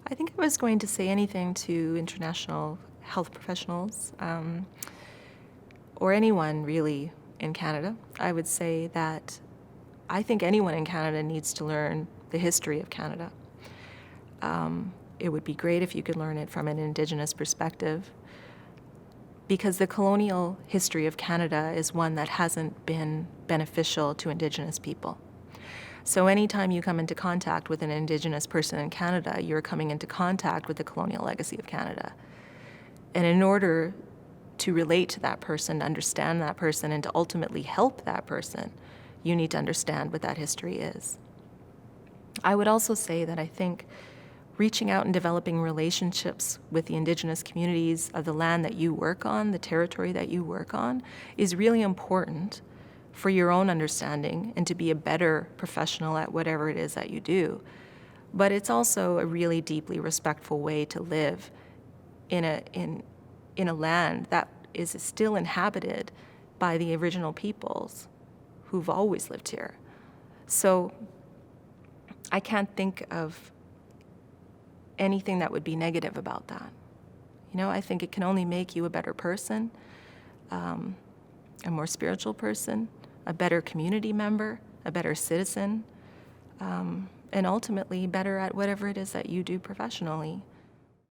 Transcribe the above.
I think I was going to say anything to international health professionals, or anyone really in Canada. I would say that I think anyone in Canada needs to learn the history of Canada. It would be great if you could learn it from an Indigenous perspective, because the colonial history of Canada is one that hasn't been beneficial to Indigenous people. So anytime you come into contact with an Indigenous person in Canada, you're coming into contact with the colonial legacy of Canada. And in order to relate to that person, to understand that person, and to ultimately help that person, you need to understand what that history is. I would also say that I think reaching out and developing relationships with the Indigenous communities of the land that you work on, the territory that you work on, is really important for your own understanding and to be a better professional at whatever it is that you do. But it's also a really deeply respectful way to live in a land that is still inhabited by the original peoples who've always lived here. So I can't think of anything that would be negative about that. I think it can only make you a better person, a more spiritual person, a better community member, a better citizen, and ultimately better at whatever it is that you do professionally.